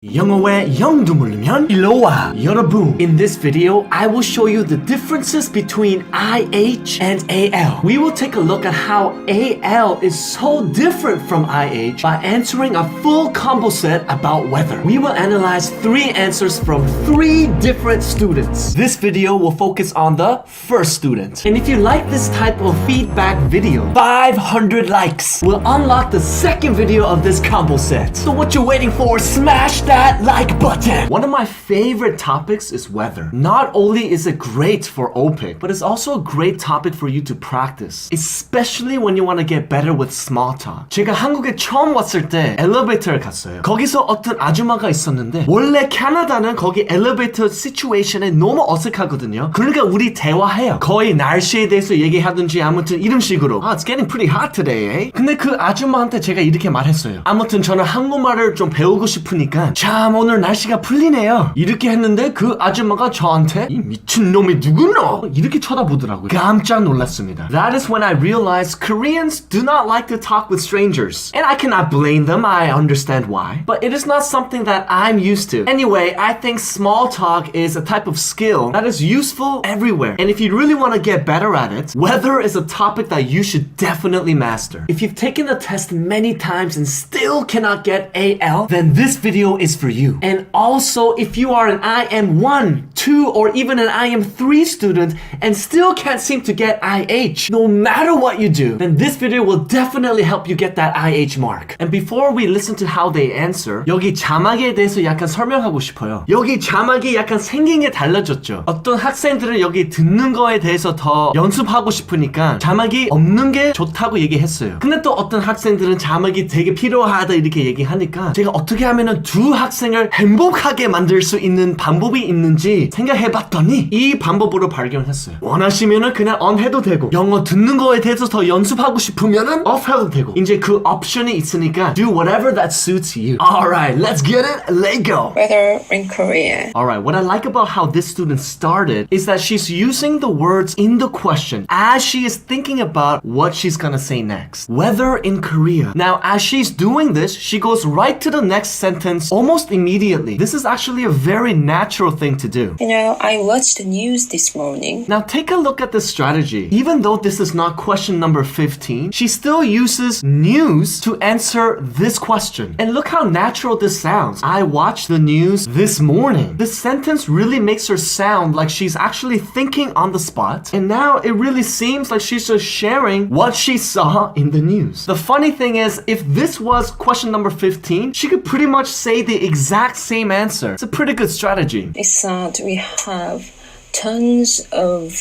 영어에 영도 모르면 일로와 여러분. In this video, I will show you the differences between IH and AL. We will take a look at how AL is so different from IH by answering a full combo set about weather. We will analyze 3 answers from 3 different students. This video will focus on the first student. And if you like this type of feedback video, 500 likes will unlock the second video of this combo set. So what you waiting for? Smash that like button! One of my favorite topics is weather. Not only is it great for OPIC, but it's also a great topic for you to practice. Especially when you want to get better with small talk. 제가 한국에 처음 왔을 때 엘리베이터를 갔어요. 거기서 어떤 아줌마가 있었는데 원래 캐나다는 거기 엘리베이터 시츄에이션에 너무 어색하거든요. 그러니까 우리 대화해요. 거의 날씨에 대해서 얘기하든지 아무튼 이런 식으로 It's getting pretty hot today, eh? 근데 그 아줌마한테 제가 이렇게 말했어요. 아무튼 저는 한국말을 좀 배우고 싶으니까 참 오늘 날씨가 풀리네요. 이렇게 했는데 그 아줌마가 저한테 이 미친놈이 누구노? 이렇게 쳐다보더라고요. 깜짝 놀랐습니다. That is when I realized Koreans do not like to talk with strangers. And I cannot blame them, I understand why. But it is not something that I'm used to. Anyway, I think small talk is a type of skill that is useful everywhere. And if you really want to get better at it, weather is a topic that you should definitely master. If you've taken the test many times and still cannot get AL, then this video is for you. And also, if you are an IM1, 2, or even an IM3 student and still can't seem to get IH, no matter what you do, then this video will definitely help you get that IH mark. And before we listen to how they answer, 여기 자막에 대해서 약간 설명하고 싶어요. 여기 자막이 약간 생긴 게 달라졌죠. 어떤 학생들은 여기 듣는 거에 대해서 더 연습하고 싶으니까 자막이 없는 게 좋다고 얘기했어요. 근데 또 어떤 학생들은 자막이 되게 필요하다 이렇게 얘기하니까 제가 어떻게 하면은 두 학생을 행복하게 만들 수 있는 방법이 있는지 생각해봤더니 이 방법으로 발견했어요. 원하시면은 그냥 on 해도 되고 영어 듣는 거에 대해서 더 연습하고 싶으면은 off 해도 되고 이제 그 옵션이 있으니까 do whatever that suits you. Alright, let's get it. Let's go. Weather in Korea. Alright, what I like about how this student started is that she's using the words in the question as she is thinking about what she's gonna say next. Weather in Korea. Now, as she's doing this, she goes right to the next sentence almost immediately. This is actually a very natural thing to do. You know, I watched the news this morning. Now take a look at this strategy. Even though this is not question number 15, she still uses news to answer this question. And look how natural this sounds. I watched the news this morning. This sentence really makes her sound like she's actually thinking on the spot. And now it really seems like she's just sharing what she saw in the news. The funny thing is, if this was question number 15, she could pretty much say the exact same answer. It's a pretty good strategy. It said we have tons of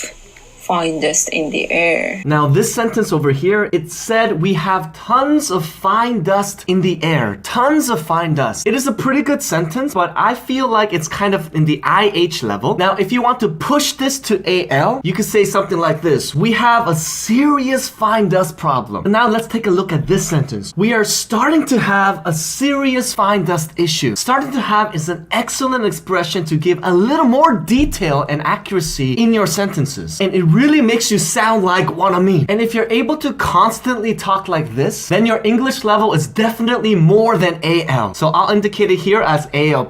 fine dust in the air. Now this sentence over here, it said we have tons of fine dust in the air. Tons of fine dust. It is a pretty good sentence, but I feel like it's kind of in the IH level. Now if you want to push this to AL, you could say something like this. We have a serious fine dust problem. And now let's take a look at this sentence. We are starting to have a serious fine dust issue. Starting to have is an excellent expression to give a little more detail and accuracy in your sentences. And it really makes you sound like one of me. And if you're able to constantly talk like this, then your English level is definitely more than AL. So I'll indicate it here as AL+.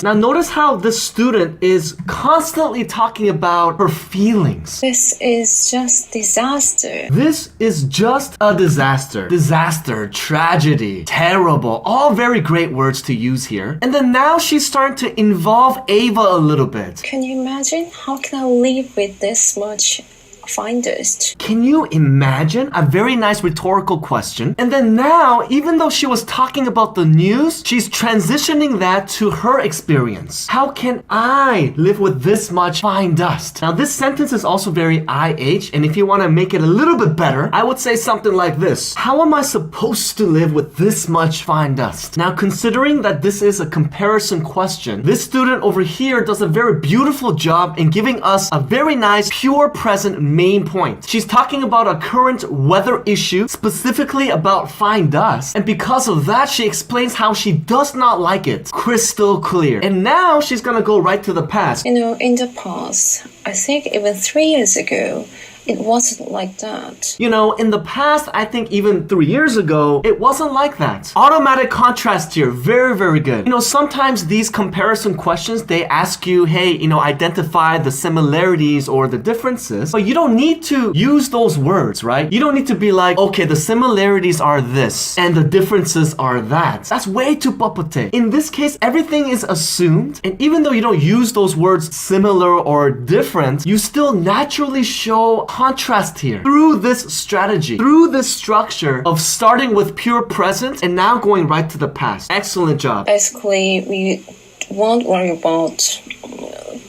Now notice how this student is constantly talking about her feelings. This is just disaster. This is just a disaster. Disaster, tragedy, terrible, all very great words to use here. And then now she's starting to involve Ava a little bit. Can you imagine? How can I live with this much fine dust? Can you imagine? A very nice rhetorical question. And then now, even though she was talking about the news, she's transitioning that to her experience. How can I live with this much fine dust? Now, this sentence is also very IH, and if you want to make it a little bit better, I would say something like this. How am I supposed to live with this much fine dust? Now, considering that this is a comparison question, this student over here does a very beautiful job in giving us a very nice, pure present main point. She's talking about a current weather issue, specifically about fine dust. And because of that, she explains how she does not like it. Crystal clear. And now she's gonna go right to the past. You know, in the past, I think even 3 years ago, It wasn't like that. You know, in the past, I think even 3 years ago, it wasn't like that. Automatic contrast here, very, very good. You know, sometimes these comparison questions, they ask you, hey, you know, identify the similarities or the differences, but you don't need to use those words, right? You don't need to be like, okay, the similarities are this and the differences are that. That's way too papote. In this case, everything is assumed, and even though you don't use those words similar or different, you still naturally show contrast here through this strategy, through this structure of starting with pure present and now going right to the past. Excellent job. Basically, we won't worry about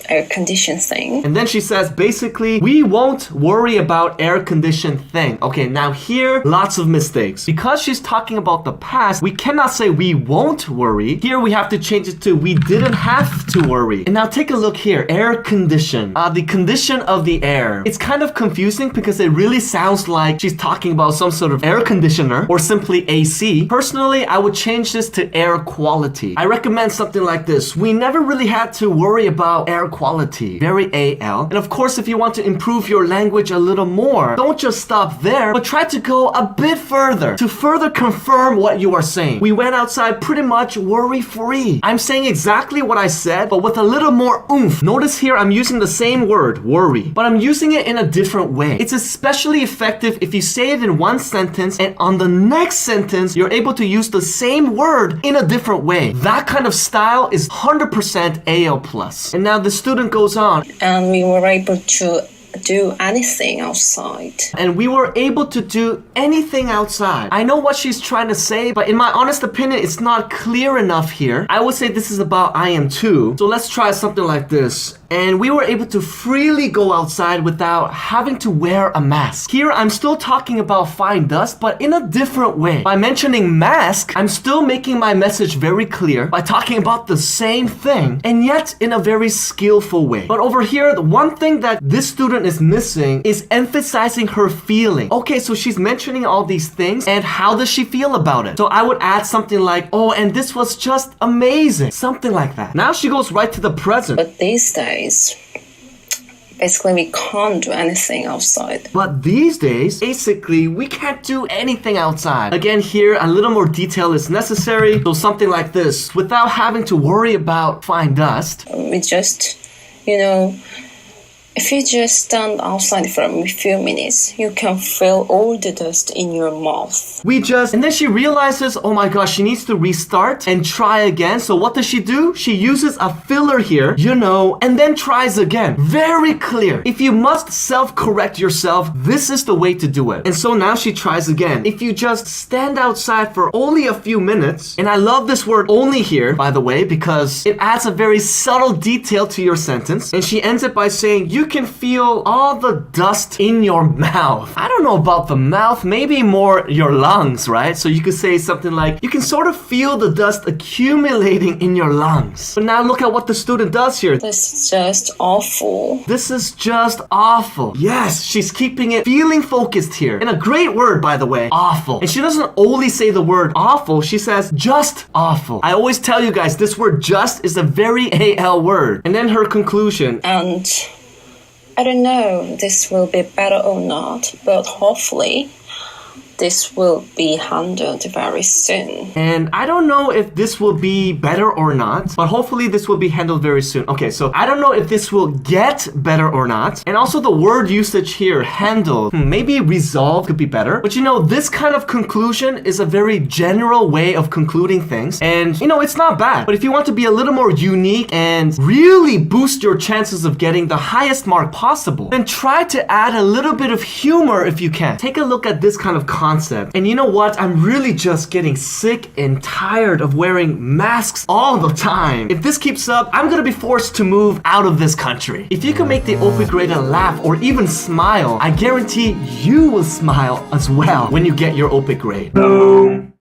air condition thing. And then she says, basically, we won't worry about air condition thing. Okay, now here, lots of mistakes. Because she's talking about the past, we cannot say we won't worry. Here we have to change it to we didn't have to worry. And now take a look here, air condition. The condition of the air. It's kind of confusing because it really sounds like she's talking about some sort of air conditioner or simply AC. Personally, I would change this to air quality. I recommend something like this. We never really had to worry about air quality. Very AL. And of course, if you want to improve your language a little more, don't just stop there, but try to go a bit further to further confirm what you are saying. We went outside pretty much worry-free. I'm saying exactly what I said, but with a little more oomph. Notice here, I'm using the same word, worry, but I'm using it in a different way. It's especially effective if you say it in one sentence and on the next sentence, you're able to use the same word in a different way. That kind of style is 100% AL+. And now the student goes on. And we were able to do anything outside. And we were able to do anything outside. I know what she's trying to say, but in my honest opinion, it's not clear enough here. I would say this is about I am too. So let's try something like this. And we were able to freely go outside without having to wear a mask. Here, I'm still talking about fine dust, but in a different way. By mentioning mask, I'm still making my message very clear by talking about the same thing, and yet in a very skillful way. But over here, the one thing that this student is missing is emphasizing her feeling. Okay, so she's mentioning all these things, and how does she feel about it? So I would add something like, oh, and this was just amazing. Something like that. Now she goes right to the present. But these days, basically we can't do anything outside. But these days, basically, we can't do anything outside. Again, here, a little more detail is necessary. So something like this, without having to worry about fine dust. We just, you know, if you just stand outside for a few minutes, you can feel all the dust in your mouth. And then she realizes, oh my gosh, she needs to restart and try again. So what does she do? She uses a filler here, you know, and then tries again. Very clear. If you must self-correct yourself, this is the way to do it. And so now she tries again. If you just stand outside for only a few minutes, and I love this word only here, by the way, because it adds a very subtle detail to your sentence. And she ends it by saying, you can feel all the dust in your mouth. I don't know about the mouth, maybe more your lungs, right? So you could say something like, you can sort of feel the dust accumulating in your lungs. But now look at what the student does here. This is just awful. This is just awful. Yes, she's keeping it feeling focused here. And a great word, by the way, awful. And she doesn't only say the word awful, she says just awful. I always tell you guys, this word just is a very AL word. And then her conclusion. And I don't know this will be better or not, but hopefully this will be handled very soon. And I don't know if this will be better or not, but hopefully this will be handled very soon. Okay, so I don't know if this will get better or not. And also the word usage here, handled, maybe resolved could be better. But you know, this kind of conclusion is a very general way of concluding things. And you know, it's not bad. But if you want to be a little more unique and really boost your chances of getting the highest mark possible, then try to add a little bit of humor if you can. Take a look at this kind of concept. And you know what? I'm really just getting sick and tired of wearing masks all the time. If this keeps up, I'm gonna be forced to move out of this country. If you can make the OPIC grader laugh or even smile, I guarantee you will smile as well when you get your OPIC grade. Boom.